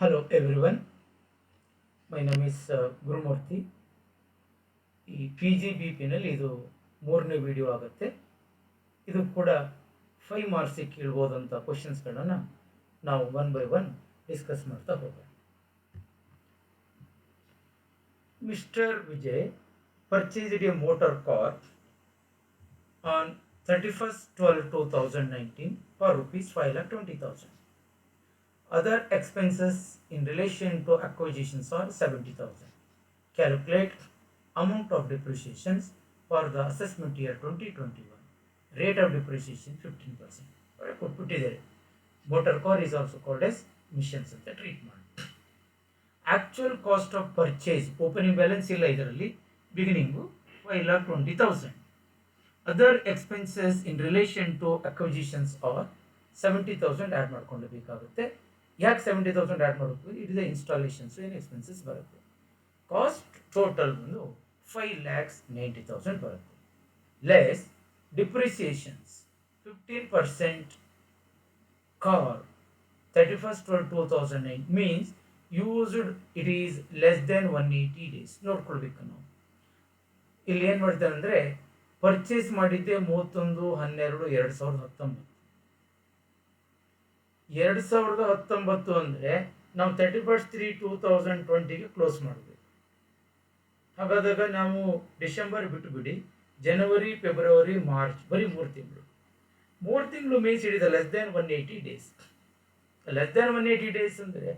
Hello everyone, my name is Gurumurthy. ಈ P G B ಪಿನಲ್ಲಿ ಇದು ಮೂರನೇ ವಿಡಿಯೋ ಆಗುತ್ತೆ. ಇದು ಕೂಡ 5 ಮಾರ್ಕ್ಸಿಗೆ ಕೇಳ್ಬೋದಂಥ ಕ್ವಶನ್ಸ್ಗಳನ್ನು ನಾವು ಒನ್ ಬೈ ಒನ್ ಡಿಸ್ಕಸ್ ಮಾಡ್ತಾ ಹೋಗೋಣ. Mister Vijay purchased A motor car on 31st 12 2019 for rupees 5,20,000. Other expenses in relation to acquisitions are 70,000. Calculate amount of depreciations for the assessment year 2021. Rate of depreciation 15%. ಕೊಟ್ಬಿಟ್ಟಿದ್ದಾರೆ. Motor car is also called as emissions ಅಂತ treatment. Actual cost of purchase opening balance ಇಲ್ಲ ಇದರಲ್ಲಿ, beginning 5,20,000. Other expenses in relation to acquisitions are 70,000 add ಮಾಡ್ಕೊಳ್ಳಬೇಕಾಗುತ್ತೆ. ಯಾಕೆ 70,000 add ಮಾಡಬೇಕು? It is the installations ಏನು expenses ಬರುತ್ತೆ. Cost total ಬಂದು 5,90,000 ಬರುತ್ತೆ. Less depreciations 15% for 31st 12 2009 means used it is less than 180 days. ನೋಡ್ಕೊಳ್ಬೇಕು ನಾವು. ಇಲ್ಲಿ ಏನು ಮಾಡ್ತಾರೆ ಅಂದರೆ ಪರ್ಚೇಸ್ ಮಾಡಿದ್ದೆ 31/12/2019. 2019 ಅಂದರೆ ನಾವು 31st 3 2020ಗೆ ಕ್ಲೋಸ್ ಮಾಡಬೇಕು. ಹಾಗಾದಾಗ ನಾವು ಡಿಸೆಂಬರ್ ಬಿಟ್ಟುಬಿಡಿ, ಜನವರಿ ಫೆಬ್ರವರಿ ಮಾರ್ಚ್ ಬರೀ 3 ತಿಂಗಳು. 3 ತಿಂಗಳು ಮೀನ್ಸ್ ಹಿಡಿದ less than 180 days. Less than 180 days ಅಂದರೆ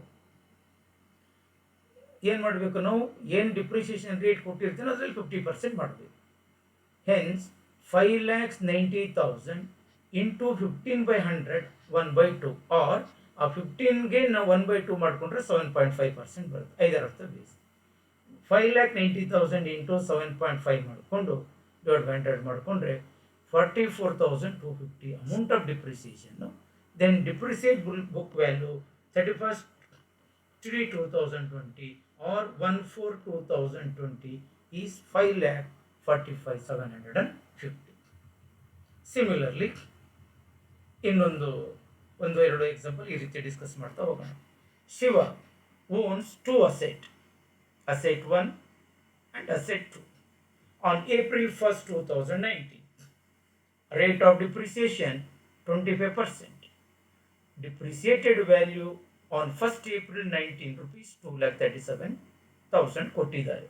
ಏನು ಮಾಡಬೇಕು ನಾವು? ಏನು ಡಿಪ್ರಿಸಿಯೇಷನ್ ರೇಟ್ ಕೊಟ್ಟಿರ್ತೀನೋ ಅದರಲ್ಲಿ 50% ಮಾಡಬೇಕು. ಹೆನ್ಸ್ 5,90,000 ಇಂಟು 15/100 1/2 ಆರ್ ಆ 15ಗೆ ನಾವು 1/2 ಮಾಡಿಕೊಂಡ್ರೆ 7.5% ಬರುತ್ತೆ. 5 ಬೇಸ್ 5,90,000 ಇಂಟು 7.5 ಮಾಡಿಕೊಂಡು /100 ಮಾಡಿಕೊಂಡ್ರೆ 44,250 amount of depreciation. Then depreciate book value 31st 3 2020 or 1/4/2020 is 5,45,750. Similarly ಇನ್ನೊಂದು 1-2 ಎಕ್ಸಾಂಪಲ್ ಈ ರೀತಿ ಡಿಸ್ಕಸ್ ಮಾಡ್ತಾ ಹೋಗೋಣ. Shiva owns 2 assets, asset 1 and asset 2 on April 1st 2019. Rate of depreciation 25%. Depreciated value on 1st April 19 rupees 2,37,000 ಕೊಟ್ಟಿದ್ದಾರೆ.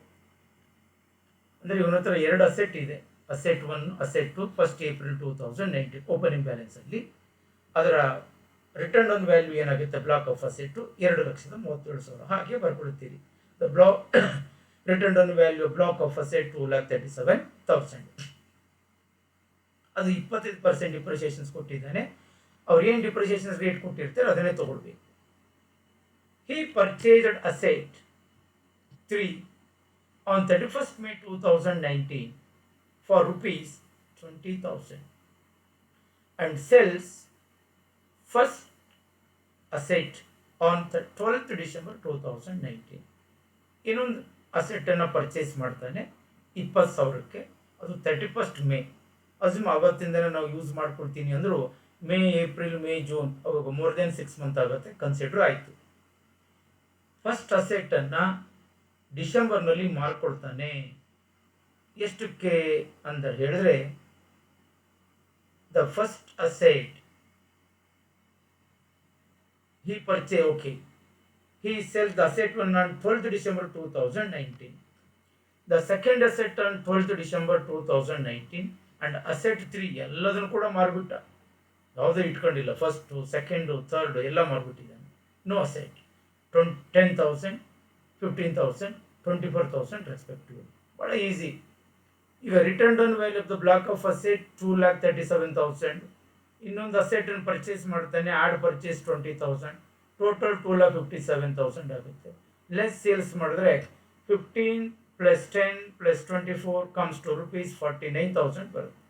ಅಂದರೆ ಇವನ ಹತ್ರ 2 ಅಸೆಟ್ ಇದೆ. Asset 1 asset 2 1st April 2019 opening balance ಅಲ್ಲಿ ಅದರ ರಿಟರ್ನ್ ಆನ್ ವ್ಯಾಲ್ಯೂ ಏನಾಗುತ್ತೆ? ಬ್ಲಾಕ್ ಆಫ್ ಅಸೆಟ್ 2,37,000 ಹಾಗೆ ಬರ್ಕೊಳ್ತೀರಿ. The block return on value block of asset 2,37,000. ಅದು 25% ಡಿಪ್ರಿಸಿಯೇಷನ್ಸ್ ಕೊಟ್ಟಿದ್ದಾನೆ. ಅವ್ರು ಏನು ಡಿಪ್ರಿಸಿಯೇಷನ್ಸ್ ರೇಟ್ ಕೊಟ್ಟಿರ್ತಾರೆ ಅದನ್ನೇ ತಗೊಳ್ಬೇಕು. ಹಿ purchased asset 3 on 31st May 2019 for rupees 20,000 and sells first asset on 12th December 2019. ಇನ್ನೊಂದು ಅಸೆಟನ್ನು ಪರ್ಚೇಸ್ ಮಾಡ್ತಾನೆ 20,000ಕ್ಕೆ. ಅದು 31st May. ಅಸ್ಯೂಮ್ ಆವತ್ತಿಂದನೇ ನಾವು ಯೂಸ್ ಮಾಡ್ಕೊಳ್ತೀನಿ ಅಂದರೂ ಮೇ ಏಪ್ರಿಲ್ ಮೇ ಜೂನ್ ಅವಾಗ ಮೋರ್ ದೆನ್ 6 months ಆಗುತ್ತೆ, ಕನ್ಸಿಡರ್ ಆಯಿತು. ಫಸ್ಟ್ ಅಸೆಟನ್ನು ಡಿಸೆಂಬರ್ನಲ್ಲಿ ಮಾರ್ಕೊಳ್ತಾನೆ. ಎಷ್ಟಕ್ಕೆ ಅಂತ ಹೇಳಿದ್ರೆ the first asset he purchased, okay, he sells the asset 1 on 12th December 2019, the second asset on 12th December 2019 and asset 3 ಎಲ್ಲದನ್ನು ಕೂಡ ಮಾರ್ಬಿಟ್ಟ. ಯಾವುದೇ ಇಟ್ಕೊಂಡಿಲ್ಲ. ಫಸ್ಟ್ ಸೆಕೆಂಡು ಥರ್ಡ್ ಎಲ್ಲ ಮಾರ್ಬಿಟ್ಟಿದ್ದಾನೆ. No asset. 10,000 15,000 24,000 ರೆಸ್ಪೆಕ್ಟಿವ್. ಭಾಳ ಈಸಿ. ಈಗ return on value of the block of asset 2,37,000. ಇನ್ನೊಂದು ಅಸೆಟನ್ನು purchase ಮಾಡ್ತಾನೆ, ಆಡ್ ಪರ್ಚೇಸ್ 20,000, ಟೋಟಲ್ 2,57,000 ಆಗುತ್ತೆ. ಲೆಸ್ ಸೇಲ್ಸ್ ಮಾಡಿದ್ರೆ 15 + 10 + 24 ಕಮ್ಸ್ ಟು rupees 49,000 ಬರುತ್ತೆ.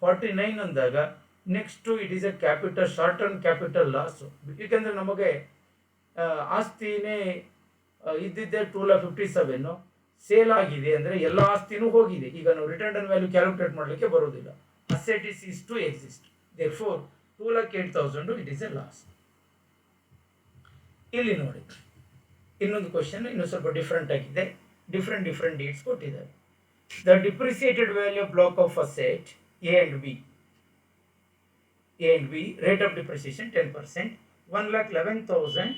49 ಅಂದಾಗ next it is A capital short term capital loss. ಏಕೆಂದರೆ ನಮಗೆ ಆಸ್ತಿನೇ ಇದ್ದಿದ್ದೆ 2,57 ಸೇಲ್ ಆಗಿದೆ ಅಂದರೆ ಎಲ್ಲ ಆಸ್ತಿನೂ ಹೋಗಿದೆ. ಈಗ ನಾವು ರಿಟರ್ನ್ ಆನ್ ವ್ಯಾಲ್ಯೂ ಕ್ಯಾಲ್ಕುಲೇಟ್ ಮಾಡಲಿಕ್ಕೆ ಬರೋದಿಲ್ಲ. Asset is to exist. Therefore 2,08,000 it is a loss. ಇಲ್ಲಿ ನೋಡಿ ಇನ್ನೊಂದು ಕ್ವಶನ್ ಇನ್ನೂ ಸ್ವಲ್ಪ ಡಿಫ್ರೆಂಟ್ ಆಗಿದೆ. ಡಿಫ್ರೆಂಟ್ ಡೇಟ್ಸ್ ಕೊಟ್ಟಿದ್ದಾರೆ. The depreciated value block of asset A and B rate of depreciation 10%, 1,17,000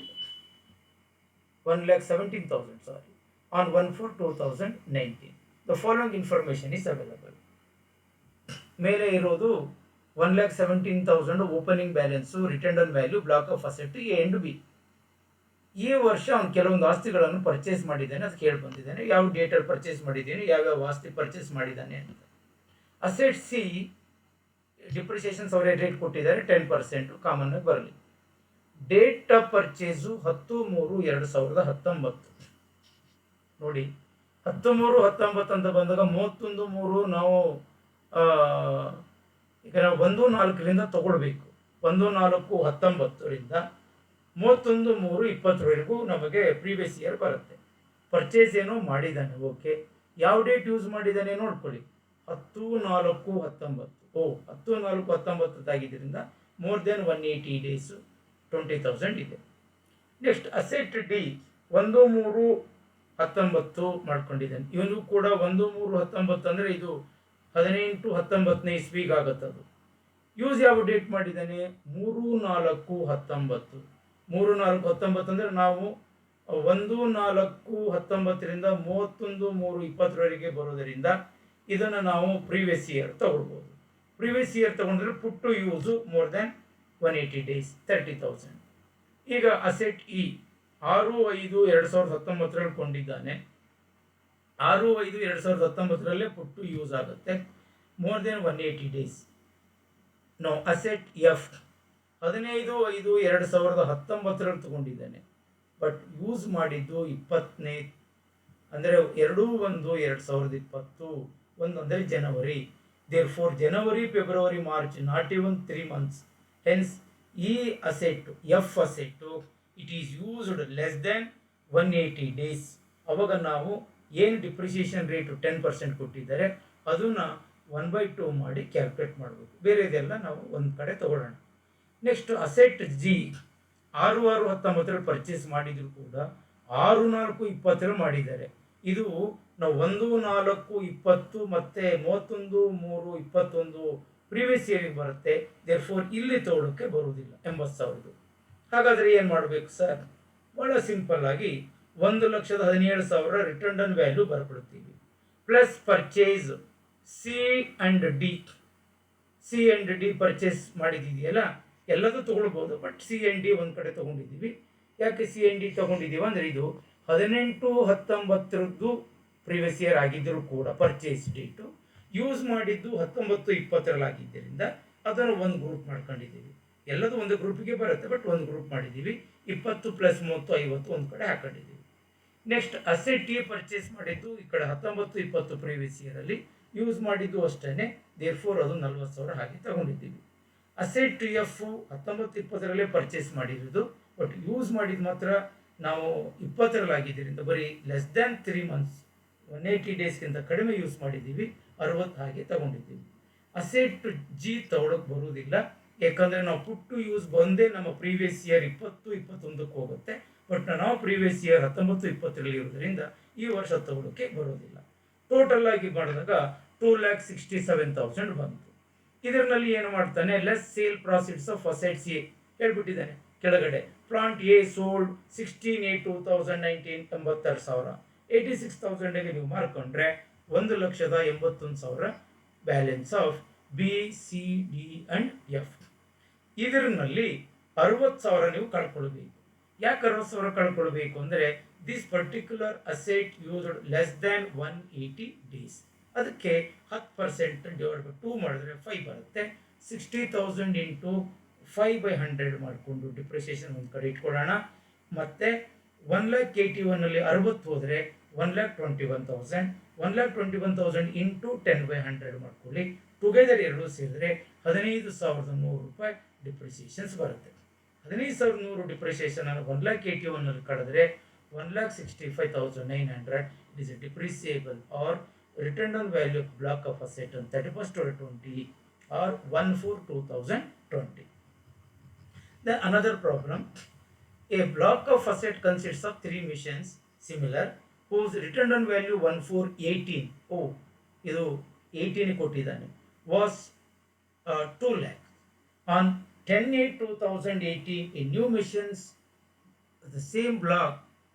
sorry on 1/4/2019. The following information is available. ಮೇಲೆ ಇರೋದು 1,17,000 opening balance, return on value, block of asset A and B. ಈ ವರ್ಷ ಅವನು ಕೆಲವೊಂದು ಆಸ್ತಿಗಳನ್ನು purchase ಮಾಡಿದ್ದಾನೆ, ಅದು ಕೇಳಿ ಬಂದಿದ್ದಾನೆ. ಯಾವ ಡೇಟಲ್ಲಿ ಪರ್ಚೇಸ್ ಮಾಡಿದ್ದಾನೆ, ಯಾವ್ಯಾವ ಆಸ್ತಿ ಪರ್ಚೇಸ್ ಮಾಡಿದ್ದಾನೆ ಅಂತ. ಅಸೆಟ್ ಸಿ ಡಿಪ್ರಿಸಿಯೇಷನ್ಸ್ ಅವರೇ ರೇಟ್ ಕೊಟ್ಟಿದ್ದಾರೆ 10% ಕಾಮನ್ ಆಗಿ ಬರಲಿ. ಡೇಟ್ ಆಫ್ ಪರ್ಚೇಸು 10/3/2019 ನೋಡಿ. 10/3/19 ಅಂತ ಬಂದಾಗ 31/3 ನಾವು ಈಗ ನಾವು 1/4 ತಗೊಳ್ಬೇಕು. 1/4/19 31/3/20 ನಮಗೆ ಪ್ರೀವಿಯಸ್ ಇಯರ್ ಬರುತ್ತೆ. ಪರ್ಚೇಸ್ ಏನೋ ಮಾಡಿದ್ದಾನೆ, ಓಕೆ. ಯಾವ ಡೇಟ್ ಯೂಸ್ ಮಾಡಿದ್ದಾನೆ ನೋಡ್ಕೊಳ್ಳಿ. 10/4/19 10/4/19 ಆಗಿದ್ದರಿಂದ ಮೋರ್ ದೆನ್ 180 ಡೇಸು 20,000 ಇದೆ. Next asset D 1/3/19 ಮಾಡ್ಕೊಂಡಿದ್ದಾನೆ. ಇವನು ಕೂಡ 1/3/19 ಅಂದರೆ ಇದು 18-19 ಇಸ್ವಿಗೆ ಆಗುತ್ತದು. ಯೂಸ್ ಯಾವ ಡೇಟ್ ಮಾಡಿದ್ದಾನೆ? 3/4/19 3/4/19 ಅಂದರೆ ನಾವು 1/4/19ರಿಂದ 31/3/20 ಬರೋದರಿಂದ ಇದನ್ನು ನಾವು ಪ್ರೀವಿಯಸ್ ಇಯರ್ ತಗೊಳ್ಬೋದು. ಪ್ರೀವಿಯಸ್ ಇಯರ್ ತಗೊಂಡ್ರೆ put use more than 180 days 30,000. ಈಗ ಅಸೆಟ್ ಇ 6/5/2019 ಕೊಂಡಿದ್ದಾನೆ. 6/5/2019 ಪುಟ್ಟು ಯೂಸ್ ಆಗುತ್ತೆ more than 180 days. No asset F 15/5/2019 ತಗೊಂಡಿದ್ದಾನೆ, ಬಟ್ ಯೂಸ್ ಮಾಡಿದ್ದು 20ನೇ ಅಂದರೆ 2/1/2020 1 ಅಂದರೆ ಜನವರಿ. therefore January, February, March not even 3 months. Hence E asset F asset it is used less than 180 days. ಅವಾಗ ನಾವು ಏನು ಡಿಪ್ರಿಸಿಯೇಷನ್ ರೇಟು 10% ಕೊಟ್ಟಿದ್ದಾರೆ ಅದನ್ನ 1/2 ಮಾಡಿ ಕ್ಯಾಲ್ಕುಲೇಟ್ ಮಾಡಬೇಕು. ಬೇರೆದೆಲ್ಲ ನಾವು ಒಂದು ಕಡೆ ತಗೊಳ್ಳೋಣ. ನೆಕ್ಸ್ಟ್ ಅಸೆಟ್ ಜಿ 6/6/19 ಪರ್ಚೇಸ್ ಮಾಡಿದ್ರು ಕೂಡ 6/4/20 ಮಾಡಿದ್ದಾರೆ. ಇದು ನಾವು 1/4/20 ಮತ್ತೆ 31/3/21 ಪ್ರೀವಿಯಸ್ ಇಯರಿಗೆ ಬರುತ್ತೆ. ದೇರ್ಫೋರ್ ಇಲ್ಲಿ ತಗೊಳ್ಳೋಕ್ಕೆ ಬರುವುದಿಲ್ಲ 80,000. ಹಾಗಾದರೆ ಏನು ಮಾಡಬೇಕು ಸರ್? ಭಾಳ ಸಿಂಪಲ್ ಆಗಿ 1,17,000 ರಿಟರ್ನ್ ಆನ್ ವ್ಯಾಲ್ಯೂ ಬರ್ಬಿಡ್ತೀವಿ. Plus purchase C and D purchase ಮಾಡಿದೆಯಲ್ಲ ಎಲ್ಲದೂ ತಗೊಳ್ಬೋದು, ಬಟ್ ಸಿ ಅಂಡ್ ಡಿ ಒಂದು ಕಡೆ ತಗೊಂಡಿದ್ದೀವಿ. ಯಾಕೆ ಸಿ ಅಂಡ್ ಡಿ ತಗೊಂಡಿದ್ದೀವಿ ಅಂದರೆ ಇದು 18-19 ಪ್ರೀವಿಯಸ್ ಇಯರ್ ಆಗಿದ್ದರೂ ಕೂಡ ಪರ್ಚೇಸ್ ಡೇಟು ಯೂಸ್ ಮಾಡಿದ್ದು 19-20 ಆಗಿದ್ದರಿಂದ ಅದನ್ನು ಒಂದು ಗ್ರೂಪ್ ಮಾಡ್ಕೊಂಡಿದ್ದೀವಿ. ಎಲ್ಲದೂ ಒಂದು ಗ್ರೂಪಿಗೆ ಬರುತ್ತೆ, ಬಟ್ ಒಂದು ಗ್ರೂಪ್ ಮಾಡಿದ್ದೀವಿ. 20 + 30 50 ಒಂದು ಕಡೆ ಹಾಕೊಂಡಿದ್ದೀವಿ. ನೆಕ್ಸ್ಟ್ ಅಸೆಟ್ ಎ ಪರ್ಚೇಸ್ ಮಾಡಿದ್ದು ಈ ಕಡೆ 19-20 ಪ್ರೀವಿಯಸ್ ಇಯರಲ್ಲಿ ಯೂಸ್ ಮಾಡಿದ್ದು ಅಷ್ಟೇ. ದೇರ್ಫೋರ್ ಅದು 40,000 ಹಾಗೆ ತಗೊಂಡಿದ್ದೀವಿ. ಅಸೆಟ್ ಎಫ್ 19-20 ಪರ್ಚೇಸ್ ಮಾಡಿರೋದು, ಬಟ್ ಯೂಸ್ ಮಾಡಿದ್ದು ಮಾತ್ರ ನಾವು 20 ಆಗಿದ್ದರಿಂದ ಬರೀ ಲೆಸ್ ದ್ಯಾನ್ 3 ಮಂತ್ಸ್ 180 ಡೇಸ್ಗಿಂತ ಕಡಿಮೆ ಯೂಸ್ ಮಾಡಿದ್ದೀವಿ, 60 ಹಾಗೆ ತಗೊಂಡಿದ್ದೀವಿ. ಅಸೆಟ್ ಜಿ ತಗೊಳಕ್ಕೆ ಬರುವುದಿಲ್ಲ, ಯಾಕಂದರೆ ನಾವು ಪುಟ್ಟು ಯೂಸ್ ಬಂದೇ ನಮ್ಮ ಪ್ರೀವಿಯಸ್ ಇಯರ್ 20-21 ಹೋಗುತ್ತೆ. ಬಟ್ ನಾವು ಪ್ರೀವಿಯಸ್ ಇಯರ್ 19-20 ಇರೋದ್ರಿಂದ ಈ ವರ್ಷ ತಗೊಳ್ಳೋಕ್ಕೆ ಬರೋದಿಲ್ಲ. ಟೋಟಲ್ ಆಗಿ ಮಾಡಿದಾಗ 2,67,000 ಬಂತು. ಇದರಲ್ಲಿ ಏನು ಮಾಡ್ತಾನೆ? Less sale profits of assets A ಹೇಳ್ಬಿಟ್ಟಿದ್ದಾನೆ ಕೆಳಗಡೆ. Plant A sold 16/8/2019 86,000. 86,000ಗೆ ನೀವು ಮಾರ್ಕೊಂಡ್ರೆ 1,81,000 balance of B C D and F. ಇದರಲ್ಲಿ 60,000 ನೀವು ಕಳ್ಕೊಳ್ಬೇಕು. ಯಾಕೆ 60,000 ಕಳ್ಕೊಳ್ಬೇಕು ಅಂದರೆ this particular asset used less than 180 days. ಅದಕ್ಕೆ 10% ಡಿವೈಡ್ 2 ಮಾಡಿದ್ರೆ 5 ಬರುತ್ತೆ. 60,000 ಇಂಟು 5/100 ಮಾಡಿಕೊಂಡು ಡಿಪ್ರಿಸಿಯೇಷನ್ ಒಂದು ಕಡೆ ಇಟ್ಕೊಳ್ಳೋಣ. ಮತ್ತು 1,81,000 60 ಹೋದರೆ 1,21,000. 1,21,000 ಇಂಟು 10/100 ಮಾಡ್ಕೊಳ್ಳಿ. ಟುಗೆದರ್ ಎರಡು ಸೇರಿದ್ರೆ 15,100 ರೂಪಾಯಿ ಡಿಪ್ರಿಸಿಯೇಷನ್ಸ್ ಬರುತ್ತೆ. 15,100 ಡಿಪ್ರಿಸಿಯೇಷನ್ ಅನ್ನು 1,81,000 ಕಳೆದ್ರೆ 1,65,900 it is a depreciable or return on value of block of asset on 31/20 or 1/4/2020. Then another problem A block of asset consists of 3 missions similar whose return on value 1418 ಇದು 18 ಕೊಟ್ಟಿದ್ದಾನೆ was 2 lakh. On 10/8/2018 a new missions the same block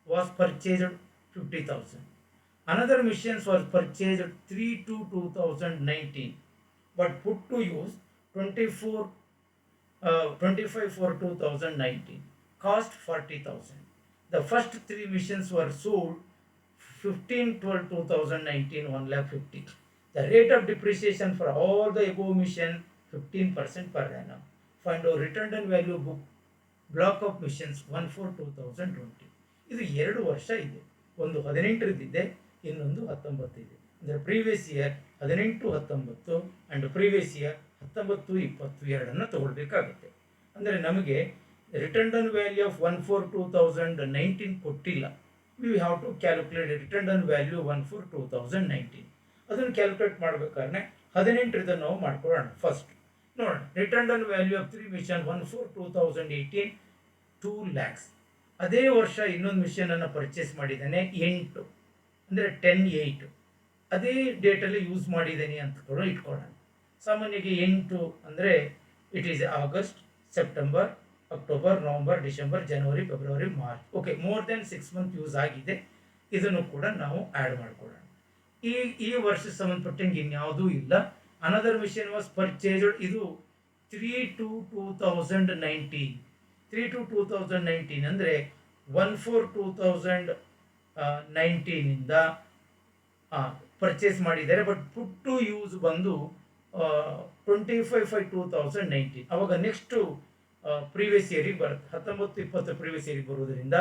was purchased 50,000. Another missions was purchased 3/2/2019 but put to use 25/4/2019 cost 40,000. The first 3 missions were sold 15/12/2019 1,50,000. The rate of depreciation for all the above mission 15% per annum. Find our return on value book block of machines 1/4/2020. ಇದು 2 ವರ್ಷ ಇದೆ. ಒಂದು 18 ಇನ್ನೊಂದು 19 ಇದೆ. ಅಂದರೆ previous year 18-19 and previous year 19-20 ಎರಡನ್ನು ತಗೊಳ್ಬೇಕಾಗುತ್ತೆ. ಅಂದರೆ ನಮಗೆ ರಿಟರ್ನ್ ಆನ್ ವ್ಯಾಲ್ಯೂ ಆಫ್ 1/4/2019 ಕೊಟ್ಟಿಲ್ಲ. We have to calculate return on value 1/4/2019. ಅದನ್ನು ಕ್ಯಾಲ್ಕುಲೇಟ್ ಮಾಡಬೇಕಾದ್ರೆ 18 ನಾವು ಮಾಡ್ಕೊಳ್ಳೋಣ. ಫಸ್ಟ್ ನೋಡೋಣ, return on value of 3 machine 1/4/2018 2 lakhs. ಅದೇ ವರ್ಷ ಇನ್ನೊಂದು ಮಿಷನನ್ನು ಪರ್ಚೇಸ್ ಮಾಡಿದ್ದಾನೆ 8 ಅಂದರೆ 10/8 ಅದೇ ಡೇಟಲ್ಲಿ ಯೂಸ್ ಮಾಡಿದ್ದೇನೆ ಅಂತ ಕೂಡ ಇಟ್ಕೊಳ್ಳೋಣ. ಸಾಮಾನ್ಯವಾಗಿ 8 ಅಂದರೆ it is August, September, October, November, December, January, February, March. Okay, more than 6 months use ಆಗಿದೆ. ಇದನ್ನು ಕೂಡ ನಾವು ಆ್ಯಡ್ ಮಾಡ್ಕೊಳ್ಳೋಣ. ಈ ವರ್ಷ ಸಂಬಂಧಪಟ್ಟಂಗೆ ಇನ್ಯಾವುದೂ ಇಲ್ಲ. ಅನದರ್ ಮಿಷನ್ ವಾಸ್ ಪರ್ಚೇಸ್ಡ್, ಇದು 3/2/2019 3/2/2019 ಅಂದರೆ 1/4/2019 ಇಂದ ಪರ್ಚೇಸ್ ಮಾಡಿದ್ದಾರೆ. ಬಟ್ ಪುಟ್ ಟು ಯೂಸ್ ಬಂದು 25/5/2019. ಅವಾಗ ನೆಕ್ಸ್ಟು ಪ್ರೀವಿಯಸ್ ಇಯರಿಗೆ ಬರುತ್ತೆ, 19-20 ಪ್ರೀವಿಯಸ್ ಇಯರಿಗೆ ಬರೋದ್ರಿಂದ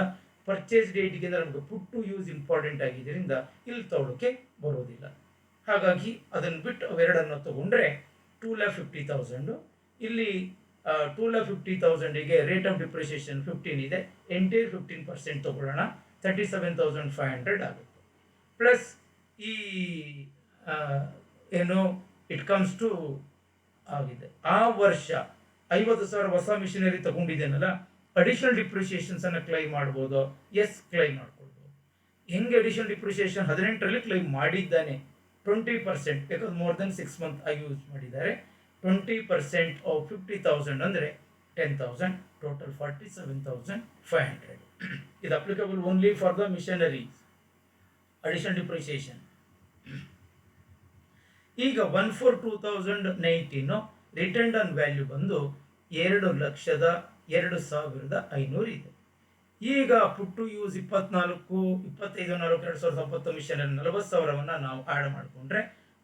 ಪರ್ಚೇಸ್ ಡೇಟ್ಗಿಂತ ನಮಗೆ ಪುಟ್ ಟು ಯೂಸ್ ಇಂಪಾರ್ಟೆಂಟ್ ಆಗಿದ್ದರಿಂದ ಇಲ್ಲಿ ತಗೊಳ್ಳೋಕ್ಕೆ ಬರೋದಿಲ್ಲ. ಹಾಗಾಗಿ ಅದನ್ನು ಬಿಟ್ಟು ಅವೆರಡನ್ನು ತಗೊಂಡ್ರೆ 2,50,000. ಇಲ್ಲಿ 2,50,000ಗೆ ರೇಟ್ ಆಫ್ ಡಿಪ್ರಿಸಿಯೇಷನ್ 15 ಇದೆ. ಎಂಟೈರ್ 15% ತಗೊಳ್ಳೋಣ, 37,500 ಆಗುತ್ತೆ. ಪ್ಲಸ್ ಈ ಏನು ಇಟ್ ಕಮ್ಸ್ ಟು ಆಗಿದೆ. ಆ ವರ್ಷ 50,000 ಹೊಸ ಮಿಷನರಿ ತಗೊಂಡಿದ್ದೇನಲ್ಲ, ಅಡಿಷನಲ್ ಡಿಪ್ರಿಸಿಯೇಷನ್ಸನ್ನು ಕ್ಲೈಮ್ ಮಾಡ್ಬೋದು. ಎಸ್, ಕ್ಲೈಮ್ ಮಾಡ್ಕೊಳ್ಬೋದು. ಹೆಂಗೆ ಅಡಿಷನಲ್ ಡಿಪ್ರಿಸಿಯೇಷನ್ 18ರಲ್ಲಿ ಕ್ಲೈಮ್ ಮಾಡಿದ್ದಾನೆ 20%, ಬಿಕಾಸ್ ಮೋರ್ ದೆನ್ 6 months ಆಗಿ ಯೂಸ್ ಮಾಡಿದ್ದಾರೆ. 20% ಆಫ್ 50,000 ಅಂದರೆ 10,000, ಟೋಟಲ್ 47,500. ಇದು applicable only for the machineries additional depreciation. ಈಗ 1/4/2019 ರಿಟರ್ನ್ ಆನ್ ವ್ಯಾಲ್ಯೂ ಬಂದು 2,02,500 ಇದೆ. ಈಗ ಪುಟ್ಟು ಯೂಸ್ 25/4/2019 ಮಿಷನ್ 40,000 ನಾವು ಆ್ಯಡ್ ಮಾಡಿಕೊಂಡ್ರೆ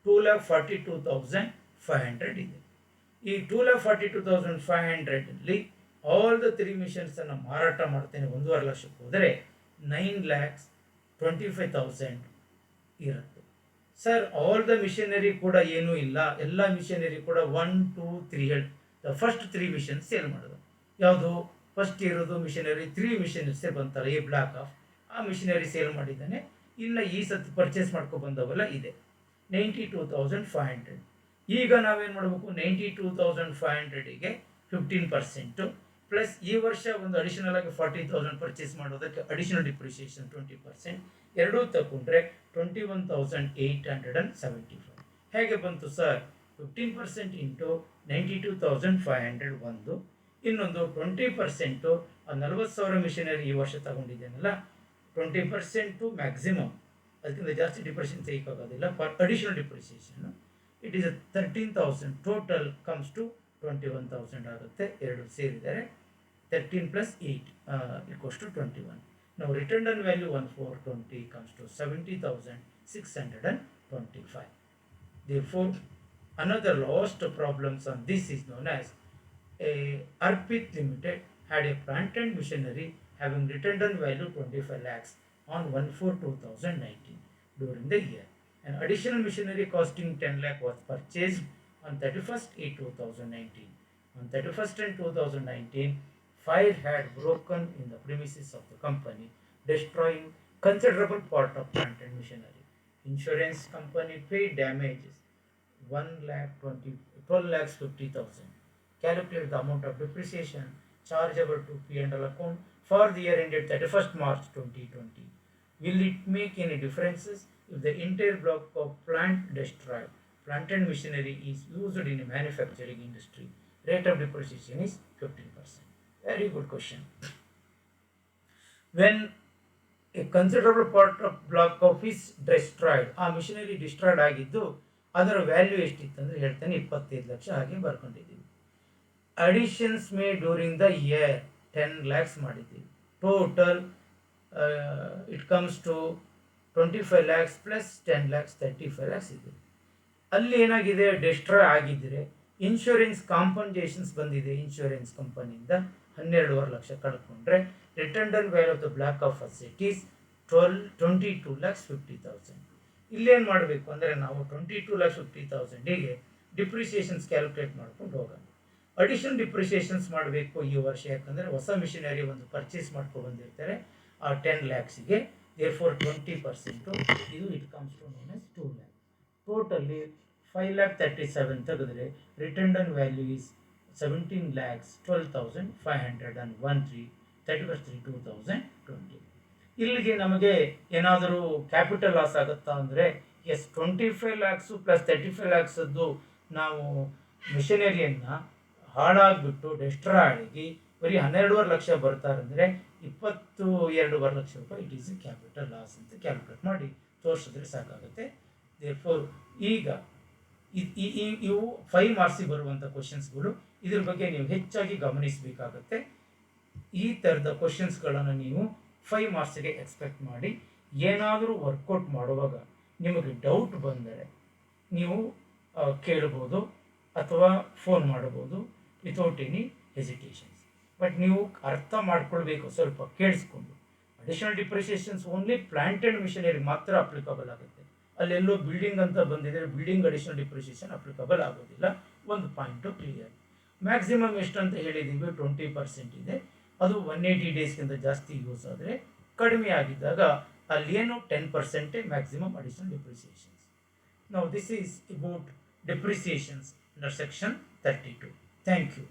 2,42,500 ಇದೆ. ಈ 2,42,500 ಆಲ್ ದ 3 ಮಿಷನ್ಸನ್ನು ಮಾರಾಟ ಮಾಡ್ತೇನೆ 1.5 ಲಕ್ಷಕ್ಕೆ ಹೋದರೆ 9,25,000 ಇರುತ್ತೆ. ಸರ್, ಆಲ್ ದ ಮಿಷನರಿ ಕೂಡ ಏನೂ ಇಲ್ಲ, ಎಲ್ಲ ಮಿಷನರಿ ಕೂಡ 1, 2, 3 ಹೇಳಿ ಫಸ್ಟ್ 3 ಮಿಷನ್ ಸೇಲ್ ಮಾಡೋದು. ಯಾವುದು ಫಸ್ಟ್ ಇರೋದು ಮಿಷನರಿ 3 ಮಿಷನರಿಸೇ ಬಂತಲ್ಲ, ಈ ಬ್ಲಾಕ್ ಆಫ್ ಆ ಮಿಷನರಿ ಸೇಲ್ ಮಾಡಿದ್ದಾನೆ. ಇನ್ನು ಈ ಸತಿ ಪರ್ಚೇಸ್ ಮಾಡ್ಕೊಂಡು ಬಂದವಲ್ಲ ಇದೆ 92,500. ಈಗ ನಾವೇನು ಮಾಡಬೇಕು, 92,500ಗೆ 15% ಪ್ಲಸ್ ಈ ವರ್ಷ ಒಂದು ಅಡಿಷನಲ್ ಆಗಿ 40,000 ಪರ್ಚೇಸ್ ಮಾಡೋದಕ್ಕೆ ಅಡಿಷನಲ್ ಡಿಪ್ರಿಸಿಯೇಷನ್ 20%, ಎರಡೂ ತಗೊಂಡ್ರೆ 21,875. ಹೇಗೆ ಬಂತು ಸರ್? 15% ಇಂಟು 92,500 ಒಂದು, ಇನ್ನೊಂದು 20% 40,000 ಮಿಷನರಿ ಈ ವರ್ಷ ತಗೊಂಡಿದ್ದೇನಲ್ಲ, 20% ಮ್ಯಾಕ್ಸಿಮಮ್, ಅದಕ್ಕಿಂತ ಜಾಸ್ತಿ ಡಿಪ್ರಿಸಿಯೇಷನ್ ತೆಗಿಯೋಕ್ಕಾಗೋದಿಲ್ಲ for additional depreciation. It is 13,000. Total comes to 21,000 ಆಗುತ್ತೆ. ಎರಡು ಸೇರಿದರೆ 13 + 8 = 21. Now return on value 1/4/20 comes to 70,625. Therefore, another last problems on this is known as Arpit Limited had a plant and machinery having return on value 25 lakhs on 1/4/2019 during the year. An additional machinery costing 10 lakh was purchased on 31/8/2019. On 31/10/2019, fire had broken in the premises of the company, destroying considerable part of plant and machinery. Insurance company paid damages 12,50,000. Calculate the amount of depreciation chargeable to P&L account for the year ended 31st March 2020. Will it make any differences if the entire block of plant destroyed, plant and machinery is used in a manufacturing industry? Rate of depreciation is 15%. Very good question. When a considerable part of block of is destroyed, ಆ machinery destroyed ಆಗಿದ್ದು ಅದರ value ಎಷ್ಟಿತ್ತು ಅಂದರೆ ಹೇಳ್ತಾನೆ 25 ಲಕ್ಷ ಹಾಗೆ ಬರ್ಕೊಂಡಿದ್ದೀವಿ. Additions made during the year 10 lakhs ಮಾಡಿದ್ದೀವಿ. Total it comes to 25 lakhs plus 10 lakhs 35 lakhs ಇದೆ. ಅಲ್ಲಿ ಏನಾಗಿದೆ, ಡಿಸ್ಟ್ರಾಯ್ ಆಗಿದ್ದರೆ ಇನ್ಶೂರೆನ್ಸ್ ಕಾಂಪನ್ಸೇಷನ್ಸ್ ಬಂದಿದೆ ಇನ್ಶೂರೆನ್ಸ್ ಕಂಪನಿಯಿಂದ 12.5 ಲಕ್ಷ ಕಳ್ಕೊಂಡ್ರೆ return value of the block of asset is 22,50,000. ಇಲ್ಲೇನು ಮಾಡಬೇಕು ಅಂದರೆ ನಾವು 22,50,000ಗೆ ಡಿಪ್ರಿಸಿಯೇಷನ್ಸ್ ಕ್ಯಾಲ್ಕುಲೇಟ್ ಮಾಡ್ಕೊಂಡು ಹೋಗೋಣ. ಅಡಿಷನಲ್ ಡಿಪ್ರಿಸಿಯೇಷನ್ಸ್ ಮಾಡಬೇಕು ಈ ವರ್ಷ, ಯಾಕಂದರೆ ಹೊಸ ಮಿಷನರಿ ಒಂದು ಪರ್ಚೇಸ್ ಮಾಡ್ಕೊಂಡು ಬಂದಿರ್ತಾರೆ ಆ 10 lakhsಗೆ. ದೇರ್ಫೋರ್ 20% ಇದು it comes to minus 2 lakh. Totally 5,37,000 ತೆಗೆದ್ರೆ ರಿಟರ್ನ್ ವ್ಯಾಲ್ಯೂ ಈಸ್ 17,12,513, 31/3/2020. ಇಲ್ಲಿಗೆ ನಮಗೆ ಏನಾದರೂ ಕ್ಯಾಪಿಟಲ್ ಲಾಸ್ ಆಗುತ್ತಾ ಅಂದರೆ ಎಸ್, 25 lakhs ಪ್ಲಸ್ 35 lakhs ನಾವು ಮಿಷನರಿಯನ್ನು ಹಾಳಾಗ್ಬಿಟ್ಟು ಡೆಸ್ಟ್ರಾಯ್ ಆಗಿ ಬರೀ 12.5 ಲಕ್ಷ ಬರ್ತಾರೆ ಅಂದರೆ 22.5 ಲಕ್ಷ ರೂಪಾಯಿ it is A capital loss ಅಂತ ಕ್ಯಾಲ್ಕುಲೇಟ್ ಮಾಡಿ ತೋರಿಸಿದ್ರೆ ಸಾಕಾಗುತ್ತೆ. ದೇರ್ಫೋರ್ ಈಗ ಇವು 5 ಮಾರ್ಕ್ಸಿಗೆ ಬರುವಂಥ ಕ್ವಶನ್ಸ್ಗಳು. ಇದ್ರ ಬಗ್ಗೆ ನೀವು ಹೆಚ್ಚಾಗಿ ಗಮನಿಸಬೇಕಾಗತ್ತೆ. ಈ ಥರದ ಕ್ವಶನ್ಸ್ಗಳನ್ನು ನೀವು 5 ಮಾರ್ಕ್ಸಿಗೆ ಎಕ್ಸ್ಪೆಕ್ಟ್ ಮಾಡಿ. ಏನಾದರೂ ವರ್ಕೌಟ್ ಮಾಡುವಾಗ ನಿಮಗೆ ಡೌಟ್ ಬಂದರೆ ನೀವು ಕೇಳ್ಬೋದು ಅಥವಾ ಫೋನ್ ಮಾಡ್ಬೋದು ವಿತೌಟ್ ಎನಿ ಹೆಸಿಟೇಷನ್ಸ್. ಬಟ್ ನೀವು ಅರ್ಥ ಮಾಡ್ಕೊಳ್ಬೇಕು, ಸ್ವಲ್ಪ ಕೇಳಿಸ್ಕೊಂಡು. Additional depreciations only plant and machinery ಮಾತ್ರ ಅಪ್ಲಿಕಬಲ್ ಆಗುತ್ತೆ. ಅಲ್ಲೆಲ್ಲೋ ಬಿಲ್ಡಿಂಗ್ ಅಂತ ಬಂದಿದೆ, ಬಿಲ್ಡಿಂಗ್ ಅಡಿಷನಲ್ ಡಿಪ್ರಿಸಿಯೇಷನ್ ಅಪ್ಲಿಕಬಲ್ ಆಗೋದಿಲ್ಲ. ಒಂದು ಪಾಯಿಂಟು ಕ್ಲಿಯರ್. ಮ್ಯಾಕ್ಸಿಮಮ್ ಎಷ್ಟು ಅಂತ ಹೇಳಿದ್ದೀವಿ, 20% ಇದೆ. ಅದು 180 ಡೇಸ್ಗಿಂತ ಜಾಸ್ತಿ ಯೂಸ್ ಆದರೆ, ಕಡಿಮೆ ಆಗಿದ್ದಾಗ ಅಲ್ಲೇನು 10% maximum additional depreciations. Now this is about depreciations under section 32. Thank you.